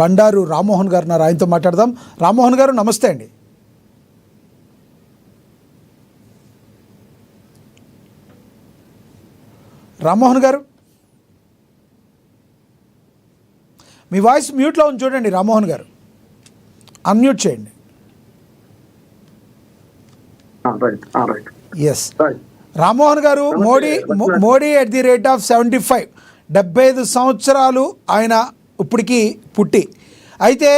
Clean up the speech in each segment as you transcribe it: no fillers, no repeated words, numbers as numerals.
బండారు రామ్మోహన్ గారు ఉన్నారు, ఆయనతో మాట్లాడదాం. రామ్మోహన్ గారు నమస్తే అండి. రామ్మోహన్ గారు మీ వాయిస్ మ్యూట్లో ఉంది చూడండి. రామ్మోహన్ గారు అన్మ్యూట్ చేయండి. ఎస్ రామ్మోహన్ గారు, Modi at the rate of 75, 75 సంవత్సరాలు ఆయన ఇప్పటికీ పుట్టి, అయితే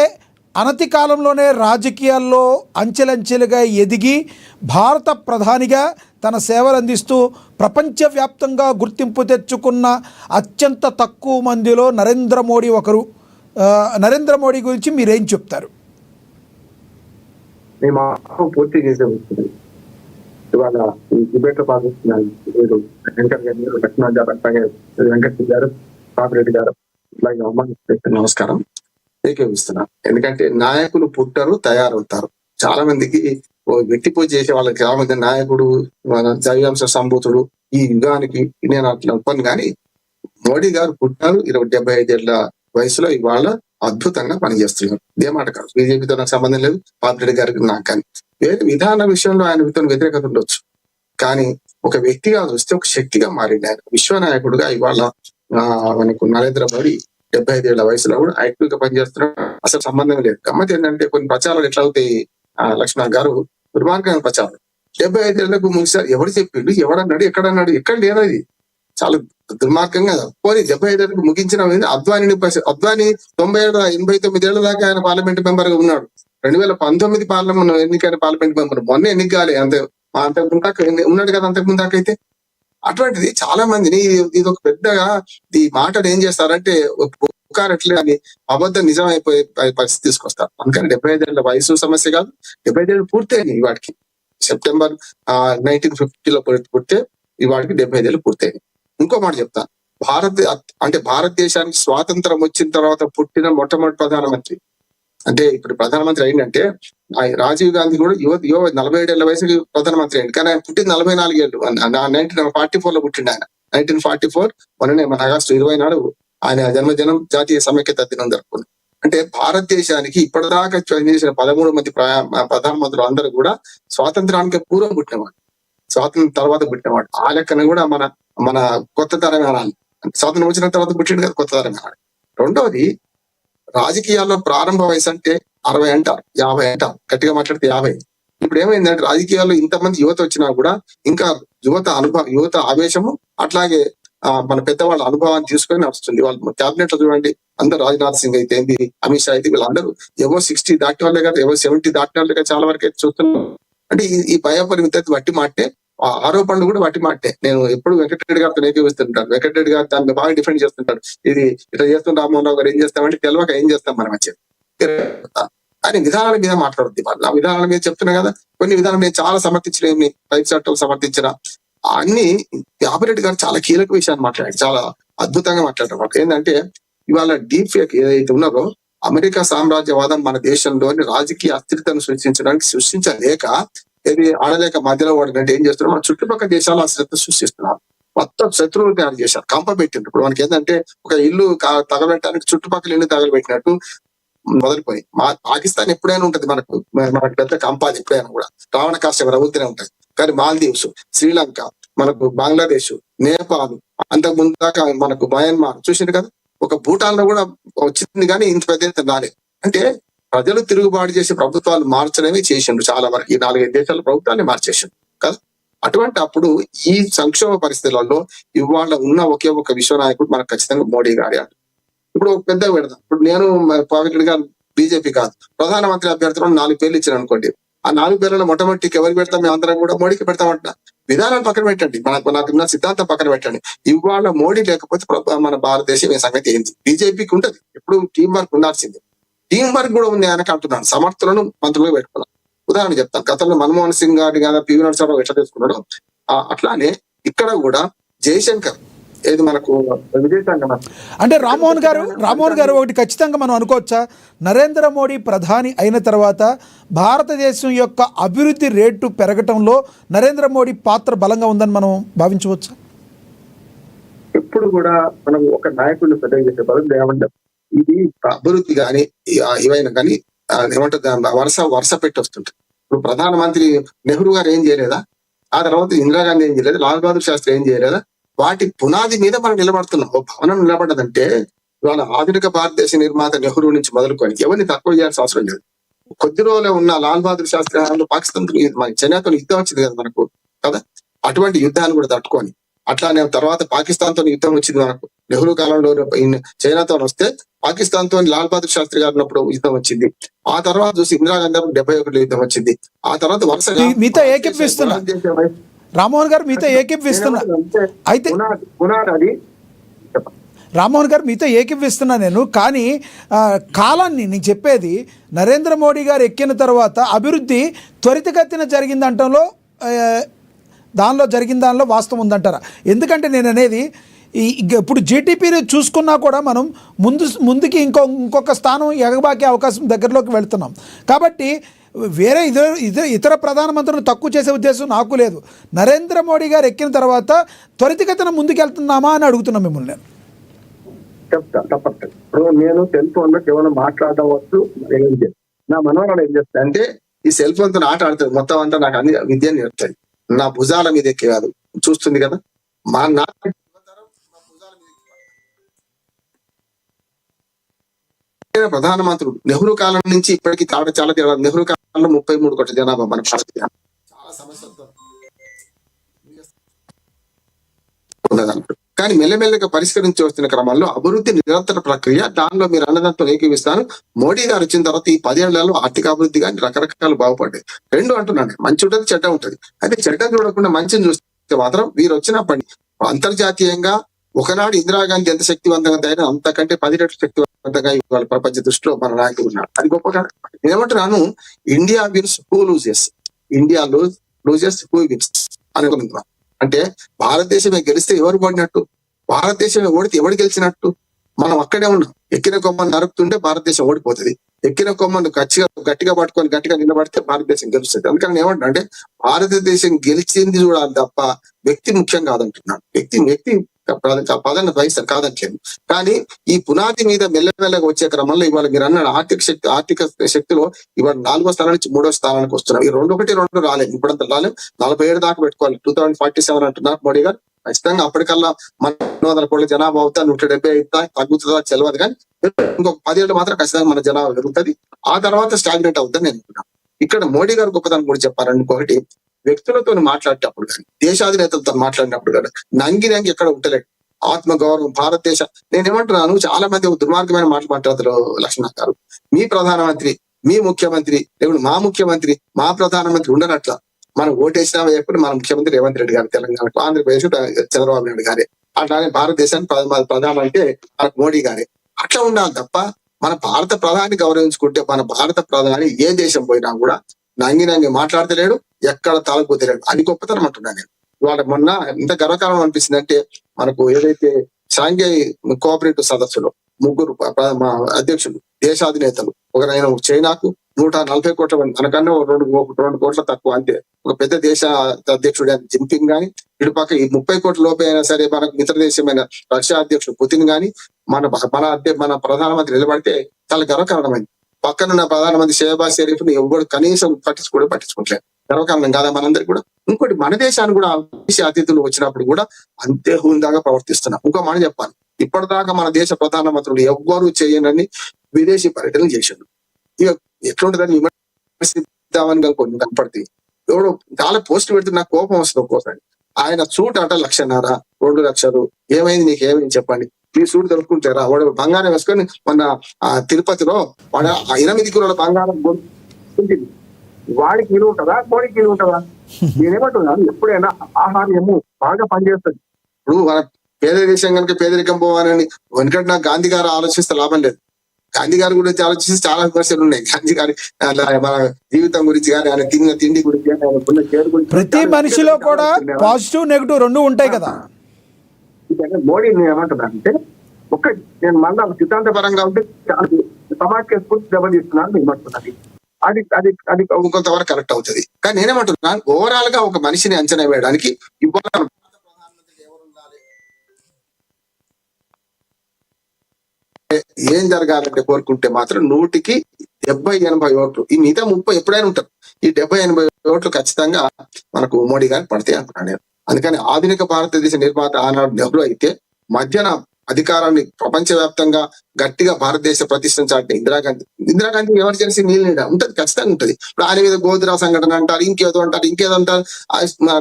అనతి కాలంలోనే రాజకీయాల్లో అంచెలంచెలుగా ఎదిగి భారత ప్రధానిగా తన సేవలు అందిస్తూ ప్రపంచవ్యాప్తంగా గుర్తింపు తెచ్చుకున్న అత్యంత తక్కువ మందిలో నరేంద్ర మోడీ ఒకరు. నరేంద్ర మోడీ గురించి మీరేం చెప్తారు? పూర్తి చేసే ఇవాళ ఈ డిబేట్ పాల్గొస్తున్నారు శంకర్ గారు, లక్ష్మణ్ గారు, అట్లాగే వెంకట గారు, పాపిరెడ్డి గారు, అలాగే అమ్మ నమస్కారం ఏకేపిస్తున్నా. ఎందుకంటే నాయకులు పుట్టరు, తయారవుతారు. చాలా మందికి వ్యక్తి పూజ చేసే వాళ్ళకి చాలా మంది నాయకుడు, దైవాంశ సంభూతుడు ఈ యుగానికి నేను అట్లా ఒప్పను. కానీ మోడీ గారు పుట్టారు 75 ఏళ్ల వయసులో, ఇవాళ అద్భుతంగా పనిచేస్తున్నారు. ఇదే మాట కాదు, బీజేపీతో నాకు సంబంధం లేదు, పాపిరెడ్డి గారికి నాకు. కానీ వేరే విధాన విషయంలో ఆయన వ్యతిరేకత ఉండొచ్చు, కానీ ఒక వ్యక్తిగా చూస్తే ఒక శక్తిగా మారింది ఆయన. విశ్వనాయకుడుగా ఇవాళ మనకు నరేంద్ర మోడీ 75 ఏళ్ల వయసులో కూడా యాక్టివ్ గా పనిచేస్తున్నాడు. అసలు సంబంధం లేదు. గమ్మత్ ఏంటంటే కొన్ని ప్రచారాలు ఎట్లా అవుతాయి, లక్ష్మణ్ గారు దుర్మార్గమైన ప్రచారం. 75 ఏళ్లకు ముందుసారి ఎవరు చెప్పిండు, ఎవడన్నాడు, ఎక్కడన్నాడు, ఎక్కడ లేదది. చాలా దుర్మార్గంగా. పోనీ 75 ఏళ్ళకు ముగించిన అద్వానీ 89 ఏళ్ల దాకా ఆయన పార్లమెంట్ మెంబర్ గా ఉన్నాడు. 2019 పార్లమెంట్ ఎన్నికైన పార్లమెంట్ మెంబర్, మొన్న ఎన్నిక కాలే, అంతకుముందు ఉన్నాడు కదా. అంతకుముందు దాకా అయితే అటువంటిది చాలా మందిని ఇది ఒక పెద్దగా ఈ మాటలు ఏం చేస్తారంటే పుకారట్లే అని అబద్ధం నిజం అయిపోయే పరిస్థితి తీసుకొస్తారు. అందుకని 75 ఏళ్ల వయసు సమస్య కాదు, 75 ఏళ్ళు పూర్తయింది వాడికి. సెప్టెంబర్ 1950లో పుడితే ఇవాడికి 75 ఏళ్ళు పూర్తయింది. ఇంకో మాట చెప్తాను, భారతదేశానికి స్వాతంత్రం వచ్చిన తర్వాత పుట్టిన మొట్టమొదటి ప్రధానమంత్రి. అంటే ఇప్పుడు ప్రధానమంత్రి అయిందంటే రాజీవ్ గాంధీ కూడా 47 ఏళ్ల వయసుకి ప్రధానమంత్రి అయింది, కానీ ఆయన పుట్టింది 44 ఏళ్ళు. 1944 లో పుట్టిండు ఆయన. 1944 మొన్ననే మన ఆగస్టు 20 నాడు ఆయన జన్మదినం, జాతీయ సమైక్యత దినం జరుపుకుంది. అంటే భారతదేశానికి ఇప్పటిదాకా పనిచేసిన 13 మంది ప్రధానమంత్రులు అందరూ కూడా స్వాతంత్రానికి పూర్వం పుట్టినవాడు, స్వాతంత్రం తర్వాత పుట్టినవాడు. ఆ లెక్కన కూడా మన కొత్త తరం అనాలి. స్వాతంత్రం వచ్చిన తర్వాత పుట్టిండు కదా, కొత్త తరం అనాలి. రెండవది, రాజకీయాల్లో ప్రారంభ వయసు అంటే 60 అంటారు, 50 అంటారు, గట్టిగా మాట్లాడితే 50. ఇప్పుడు ఏమైందంటే రాజకీయాల్లో ఇంతమంది యువత వచ్చినా కూడా ఇంకా యువత ఆవేశము, అట్లాగే మన పెద్దవాళ్ళ అనుభవాన్ని తీసుకొని నడుస్తుంది. వాళ్ళు క్యాబినెట్ లో చూడండి, అందరూ రాజ్నాథ్ సింగ్ అయితే ఏంది, అమిత్ షా అయితే వీళ్ళందరూ ఎవో 60 దాటిన వాళ్ళే కదా, ఎవో 70 దాటిన వాళ్ళే కదా చాలా వరకు అయితే చూస్తున్నాం. అంటే ఈ భయపరిమిత వట్టి మాటే, ఆరోపణలు కూడా వట్టి మాటే. నేను ఎప్పుడు వెంకటరెడ్డి గారితో ఏకీవిస్తుంటాను. వెంకటరెడ్డి గారు దాన్ని బాగా డిఫెండ్ చేస్తుంటాడు. ఇది ఇట్లా చేస్తున్న రామ్మోహన్ రావు గారు ఏం చేస్తామంటే తెలియక ఏం చేస్తాం మనం వచ్చి. కానీ విధానాల మీద మాట్లాడుద్ది వాళ్ళు. ఆ విధానాల మీద చెప్తున్నా కదా, కొన్ని విధానాలు నేను చాలా సమర్థించిన, రైతు చట్టం సమర్థించిన అన్ని పాపిరెడ్డి గారు చాలా కీలక విషయాన్ని మాట్లాడారు, చాలా అద్భుతంగా మాట్లాడారు. ఏంటంటే ఇవాళ డీప్ ఫేక్ ఏదైతే ఉన్నారో, అమెరికా సామ్రాజ్యవాదం మన దేశంలోని రాజకీయ అస్థిరతను సృష్టించలేక, ఇది ఆడలేక మధ్యలో వాడినట్టు ఏం చేస్తున్నారు, మన చుట్టుపక్కల దేశాలు అస్థిరత సృష్టిస్తున్నారు. మొత్తం శత్రువులు తయారు చేశారు, కంపబెట్టిండ్రు. ఇప్పుడు మనకి ఏంటంటే ఒక ఇల్లు తగలబెట్టడానికి చుట్టుపక్కల ఇల్లు తగలబెట్టినట్టు మొదలుపోయి. పాకిస్తాన్ ఎప్పుడైనా ఉంటది మనకు పెద్ద కంపాది, ఎప్పుడైనా కూడా రావణ కాష్ట రవుతూనే ఉంటది. కానీ మాల్దీవ్స్, శ్రీలంక, మనకు బంగ్లాదేశ్, నేపాల్, అంతకు ముందు దాకా మనకు మయన్మార్ చూసింది కదా. ఒక భూటాన్ లో కూడా వచ్చింది, కానీ ఇంత పెద్ద ఎత్తున రాలేదు. అంటే ప్రజలు తిరుగుబాటు చేసి ప్రభుత్వాలు మార్చడమే చేసిండ్రు. చాలా వరకు ఈ 4-5 దేశాల ప్రభుత్వాన్ని మార్చేసిండ్రు కదా. అటువంటి అప్పుడు ఈ సంక్షోభ పరిస్థితులలో ఇవాళ ఉన్న ఒకే ఒక విశ్వనాయకుడు మనకు ఖచ్చితంగా మోడీ గారి. ఇప్పుడు పెద్ద పెడదాం, ఇప్పుడు నేను పాపిరెడ్డి గారు బీజేపీ కాదు, ప్రధానమంత్రి అభ్యర్థులను 4 పేర్లు ఇచ్చాను అనుకోండి. ఆ 4 పేర్లలో మొట్టమొదటికి ఎవరు పెడతాం, మేము అందరం కూడా మోడీకి పెడతామంటున్నా. విధానాలు పక్కన పెట్టండి, నాకున్న సిద్ధాంతం పక్కన పెట్టండి. ఇవాళ మోడీ లేకపోతే మన భారతదేశం ఏ సంగతి ఏంటి? బీజేపీకి ఉంటది, ఎప్పుడు టీం వర్క్ ఉండాల్సింది. టీం వర్క్ కూడా ఉంది ఆయనకు అంటున్నాను. సమర్థులను మంత్రులుగా పెట్టుకున్నాం. ఉదాహరణ చెప్తాను, గతంలో మన్మోహన్ సింగ్ గారి కదా పివి నరసింహారావు ఎట్లా తీసుకున్నాడు, అట్లానే ఇక్కడ కూడా జయశంకర్ ఏది మనకు విదేశాంగ. అంటే రామ్మోహన్ గారు ఒకటి ఖచ్చితంగా మనం అనుకోవచ్చా, నరేంద్ర మోడీ ప్రధాని అయిన తర్వాత భారతదేశం యొక్క అభివృద్ధి రేటు పెరగటంలో నరేంద్ర మోడీ పాత్ర బలంగా ఉందని మనం భావించవచ్చా? ఎప్పుడు కూడా మనం ఒక నాయకుడిని పెద్దగా చేసే బదులు ఏమంటాం, ఇది అభివృద్ధి కానీ ఏవైనా కానీ ఏమంటారు వరుస పెట్టి వస్తుంటాయి. ఇప్పుడు ప్రధానమంత్రి నెహ్రూ గారు ఏం చేయలేదా? ఆ తర్వాత ఇందిరాగాంధీ ఏం చేయలేదు? లాల్ బహదూర్ శాస్త్రి ఏం చేయలేదా? వాటి పునాది మీద మనం నిలబడుతున్నాం. ఓ భవనం నిలబడ్డదంటే ఇవాళ ఆధునిక భారతదేశ నిర్మాత నెహ్రూ నుంచి మొదలుకొని ఎవరిని తక్కువ చేయాల్సిన అవసరం లేదు. కొద్ది రోజులే ఉన్న లాల్ బహదూర్ శాస్త్రి హయాంలో పాకిస్తాన్ మన చైనాతో యుద్ధం వచ్చింది కదా మనకు, కదా? అటువంటి యుద్ధాన్ని కూడా తట్టుకొని, అట్లానే తర్వాత పాకిస్తాన్ తో యుద్ధం వచ్చింది మనకు. నెహ్రూ కాలంలో చైనాతో వస్తే పాకిస్తాన్ తో లాల్ బహదూర్ శాస్త్రి గారు ఉన్నప్పుడు యుద్ధం వచ్చింది. ఆ తర్వాత చూసి ఇందిరాగాంధీ 71 యుద్ధం వచ్చింది. ఆ తర్వాత వరుసగా మీతో ఏకీపిస్తున్నా రామ్మోహన్ గారు, మీతో ఏకీపిస్తున్నా. అయితే రామ్మోహన్ గారు మీతో ఏకీపిస్తున్నా నేను. కానీ కాలాన్ని నేను చెప్పేది, నరేంద్ర మోడీ గారు ఎక్కిన తర్వాత అభివృద్ధి త్వరితగతిన జరిగిందంటంలో జరిగిన దానిలో వాస్తవం ఉందంటారా? ఎందుకంటే నేను అనేది ఇప్పుడు జీటీపీని చూసుకున్నా కూడా మనం ముందుకి ఇంకొక స్థానం ఎగబాకే అవకాశం దగ్గరలోకి వెళ్తున్నాం. కాబట్టి వేరే ఇతర ప్రధానమంత్రులను తక్కువ చేసే ఉద్దేశం నాకు లేదు. నరేంద్ర మోడీ గారు ఎక్కిన తర్వాత త్వరితగతిన ముందుకెళ్తున్నామా అని అడుగుతున్నాం మిమ్మల్ని నేను. తప్పదు. ఇప్పుడు నేను సెల్ ఫోన్ లో కేవలం మాట్లాడడం వచ్చు. నా మనవరాలు ఏం చేస్తా అంటే ఈ సెల్ ఫోన్ తో ఆట ఆడుతుంది. మొత్తం అంతా నాకు అన్ని విద్యను నేర్పుతుంది. నా భుజాల మీద ఎక్కి కాదు, చూస్తుంది కదా. నా ప్రధానమంత్రుడు నెహ్రూ కాలం నుంచి ఇప్పటికీ చాలా తేడా. నెహ్రూ కాలంలో 33 కోట్ల జనాభా మన భారతీయ. చాలా సమస్యలతో కానీ మెల్లమెల్లగా పరిష్కరించి వస్తున్న క్రమంలో అభివృద్ధి నిరంతర ప్రక్రియ. దానిలో మీరు అన్నదాంతో ఏకీవిస్తాను. మోడీ గారు వచ్చిన తర్వాత ఈ 10 ఏళ్లలో ఆర్థిక అభివృద్ధి కానీ రకరకాలు బాగుపడ్డాయి. రెండు అంటున్నాను, మంచి ఉంటుంది, చెడ్డ ఉంటుంది. అయితే చెడ్డ చూడకుండా మంచిని చూస్తే మాత్రం వీరు వచ్చినప్పటి అంతర్జాతీయంగా ఒకనాడు ఇందిరాగాంధీ ఎంత శక్తివంతంగా తయారు, అంతకంటే 10 రెట్లు శక్తివంతంగా ఇవాళ ప్రపంచ దృష్టిలో మన నాయకులు ఉన్నారు. అది గొప్పగా నేనేమంటున్నాను, India wins who loses, India loses who wins అనుకున్నాం. అంటే భారతదేశమే గెలిస్తే ఎవరు పడినట్టు, భారతదేశమే ఓడితే ఎవరు గెలిచినట్టు? మనం అక్కడే ఉన్నాం. ఎక్కిన కొమ్మను నరుకుతుంటే భారతదేశం ఓడిపోతుంది. ఎక్కిన కొమ్మను గట్టిగా పట్టుకొని గట్టిగా నిలబడితే భారతదేశం గెలుస్తుంది. అందుకని ఏమంటున్నా అంటే భారతదేశం గెలిచింది చూడాలి తప్ప వ్యక్తి ముఖ్యం కాదంటున్నాను. వ్యక్తి పదంగా వహిస్తారు కాదంటలేదు. కానీ ఈ పునాది మీద మెల్లమెల్లగా వచ్చే క్రమంలో ఇవాళ మీరు అన్న ఆర్థిక శక్తిలో ఇవాళ 4వ స్థానం నుంచి 3వ స్థానానికి వస్తున్నాం. ఈ 2 రాలేదు, ఇప్పుడంతా రాలేదు. 47 దాకా పెట్టుకోవాలి. 2047 అంటున్నారు మోడీ గారు. ఖచ్చితంగా అప్పటికల్లా మన 200 కోట్ల జనాభా అవుతా, 170 అవుతా, తగ్గుతుందా తెలియదు. కానీ ఇంకొక 10 ఏళ్ళు మాత్రం ఖచ్చితంగా మన జనాభా పెరుగుతుంది. ఆ తర్వాత స్టాగ్నేట్ అవుతుందని నేను అనుకున్నాను. ఇక్కడ మోడీ గారు గొప్పదాన్ని కూడా చెప్పారండి. ఇంకొకటి, వ్యక్తులతో మాట్లాడేటప్పుడు కానీ, దేశాధినేతలతో మాట్లాడినప్పుడు కానీ నంగి ఎక్కడ ఉంటలేదు. ఆత్మగౌరవం, భారతదేశ నేనేమంటున్నాను, చాలా మంది ఒక దుర్మార్గమైన మాటలు మాట్లాడతారు లక్ష్మణ్ గారు. మీ ప్రధానమంత్రి, మీ ముఖ్యమంత్రి, లేకుంటే మా ముఖ్యమంత్రి, మా ప్రధానమంత్రి ఉండనట్ల. మనం ఓటేసినా ఎప్పుడు మన ముఖ్యమంత్రి రేవంత్ రెడ్డి గారు, తెలంగాణకు, ఆంధ్రప్రదేశ్ చంద్రబాబు నాయుడు గారే, అట్లానే భారతదేశానికి ప్రధాని అంటే మనకు మోడీ గారే. అట్లా ఉండాలి తప్ప మన భారత ప్రధాని గౌరవించుకుంటే, మన భారత ప్రధాని ఏ దేశం పోయినా కూడా నంగి మాట్లాడతలేడు, ఎక్కడ తాళపోతలేడు. అది గొప్పతనం అంటున్నాను నేను. ఇవాళ మొన్న ఎంత గర్వకారణం అనిపిస్తుంది అంటే, మనకు ఏదైతే షాంఘై కోఆపరేటివ్ సదస్సులో 3 అధ్యక్షులు, దేశాధినేతలు, ఒకరైన చైనాకు 140 కోట్ల మంది, మనకన్నా 2 కోట్ల తక్కువ అంతే. ఒక పెద్ద దేశ అధ్యక్షుడు జిన్పింగ్ గాని, ఇటుపక్క ఈ 30 కోట్ల లోపే అయినా సరే మనకు మిత్ర దేశమైన రష్యా అధ్యక్షుడు పుతిన్ గాని, మన ప్రధానమంత్రి నిలబడితే చాలా గర్వకారణమైంది. పక్కనున్న ప్రధానమంత్రి షెహబాజ్ షరీఫ్ ని ఎవరు కనీసం పట్టించుకోవట్లేదు. గర్వకారణం కాదా మనందరికి కూడా? ఇంకోటి, మన దేశాన్ని కూడా విదేశీ అతిథులు వచ్చినప్పుడు కూడా అంతే హుందాగా ప్రవర్తిస్తున్నాం. ఇంకో మాట చెప్పాలి, ఇప్పటిదాకా మన దేశ ప్రధానమంత్రులు ఎవ్వరూ చేయనని విదేశీ పర్యటన చేశారు. ఇక ఎట్లుంటుందని విమర్శిద్దామని కొన్ని కనపడితే ఎవడో చాలా పోస్టులు పెడితే నాకు కోపం వస్తుంది ఒక్కోసారి. ఆయన సూట్ అట 1,00,000, 2 లక్షలు, ఏమైంది నీకు, ఏమైంది చెప్పండి. మీ సూట్ దొరుకుంటారా? వాడు బంగారం వేసుకొని మొన్న తిరుపతిలో వాడు 8 కిలోల బంగారం ఉంటుంది. వాడికి విలువ ఉంటుందా? మోడీకి విలువ ఉంటుందా? నేనేమంటున్నాను, ఎప్పుడైనా ఆహార్యము బాగా పనిచేస్తుంది. ఇప్పుడు మన పేద దేశం కనుక పేదరికం పోవాలని వెనకటి గాంధీ గారు ఆలోచిస్తే లాభం లేదు. గాంధీ గారి గురించి ఆలోచిస్తే చాలా విమర్శలు ఉన్నాయి. గాంధీ గారి మన జీవితం గురించి కానీ, ఆయన తిన్న తిండి గురించి కానీ, ఆయన కేర్ గురించి, ప్రతి మనిషిలో కూడా పాజిటివ్ నెగిటివ్ 2 ఉంటాయి కదా. మోడీ ఏమంటున్నా అంటే, నేను మళ్ళా సిద్ధాంతపరంగా ఉంటే సమాజ్ స్ఫూర్తి దెబ్బతీస్తున్నాను ఏమంటున్నది. అది కొంతవరకు కరెక్ట్ అవుతుంది. కానీ నేనేమంటున్నాను, ఓవరాల్ గా ఒక మనిషిని అంచనా వేయడానికి ఇవాళ ప్రధానమంత్రి ఎవరు ఉండాలి, ఏం జరగాలంటే కోరుకుంటే మాత్రం 100-70-80 ఓట్లు, ఈ మిగతా 30 ఎప్పుడైనా ఉంటారు, ఈ 70-80 ఓట్లు ఖచ్చితంగా మనకు మోడీ గారికి పడతాయి అనుకున్నాను నేను. అందుకని ఆధునిక భారతదేశ నిర్మాత ఆనాడు నెహ్రూ అయితే, మధ్యన అధికారాన్ని ప్రపంచవ్యాప్తంగా గట్టిగా భారతదేశ ప్రతిష్టను చాటిన ఇందిరాగాంధీ ఎమర్జెన్సీ నీళ్ళ ఉంటది, ఖచ్చితంగా ఉంటది. ఇప్పుడు ఆయన మీద గోధురా సంఘటన అంటారు, ఇంకేదో అంటారు.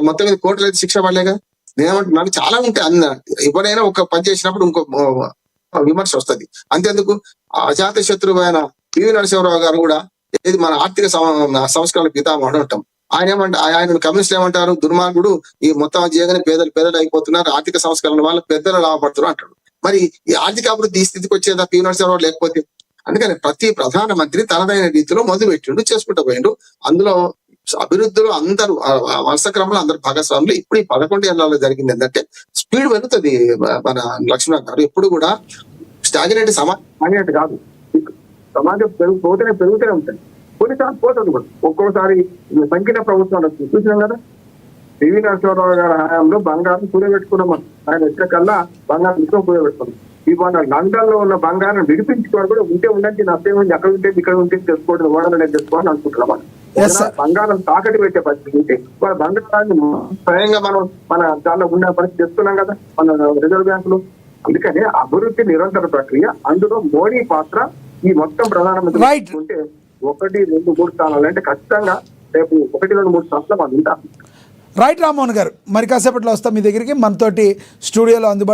మొత్తం మీద కోర్టులో అయితే శిక్ష పడలేగా. నేనేమంటున్నాను, చాలా ఉంటాయి అన్న, ఎవరైనా ఒక పని చేసినప్పుడు ఇంకో విమర్శ వస్తుంది. అంతేందుకు అజాత శత్రువు అయిన పివి నరసింహరావు గారు కూడా ఏది మన ఆర్థిక సంస్కరణ పితామహుడు అంటాం. ఆయన కమ్యూనిస్టులు ఏమంటారు, దుర్మార్గుడు, ఈ మొత్తం చేయగానే పేదలు అయిపోతున్నారు, ఆర్థిక సంస్కరణ వల్ల పెద్దలు లాభపడుతున్నారు అంటాడు. మరి ఈ ఆర్థిక అభివృద్ధి ఈ స్థితికి వచ్చేదా పివి నరసింహరావు లేకపోతే? అందుకని ప్రతి ప్రధానమంత్రి తనదైన రీతిలో మొదలు పెట్టిండు, చేసుకుంటూ పోయిండు. అందులో అభివృద్ధిలో అందరూ వరుస క్రమంలో అందరు భాగస్వాములు. ఇప్పుడు ఈ 11 ఏళ్లలో జరిగింది ఏంటంటే, స్పీడ్ పెరుగుతుంది. మన లక్ష్మణ్ గారు ఎప్పుడు కూడా స్టాగ్నేట్ సమాజం కాదు, సమాజం పెరుగుతూనే ఉంటుంది, కొన్నిసార్లు పోతుంది కూడా. ఒక్కోసారి సంకీర్ణ ప్రభుత్వాలు చూసినాం కదా. పివి నరసింహారావు గారి హయాంలో బంగారం కూడబెట్టుకున్నాం, ఆయన వచ్చేకల్లా బంగారం విషయం కూడబెట్టుకున్నాం. ఇవాళ లండన్ లో ఉన్న బంగారం విడిపించుకోవడం కూడా ఉంటే ఉండండి, నష్టం ఉంది, అక్కడ ఉంటే ఇక్కడ ఉంటే తెలుసుకోవడం, ఓడలు తెలుసుకోవాలని అనుకుంటున్నాం. బంగారం తాకట్టు పెట్టే పరిస్థితి ఉంటే వాళ్ళ బంగారాన్ని స్వయంగా మన చాలా ఉన్న పరిస్థితి తెస్తున్నాం కదా మన రిజర్వ్ బ్యాంకులు. అందుకని అభివృద్ధి నిరంతర ప్రక్రియ, అందులో మోడీ పాత్ర ఈ మొత్తం ప్రధానమంత్రి ఉంటే 1, 2, 3 స్థానాలు అంటే ఖచ్చితంగా రేపు 1, 2, 3 స్థానాలు మనం ఉంటాం. రైట్ రామ్మోహన్ గారు, మరి కాసేపట్లో వస్తాం మీ దగ్గరికి. మనతోటి స్టూడియోలో అందుబాటులో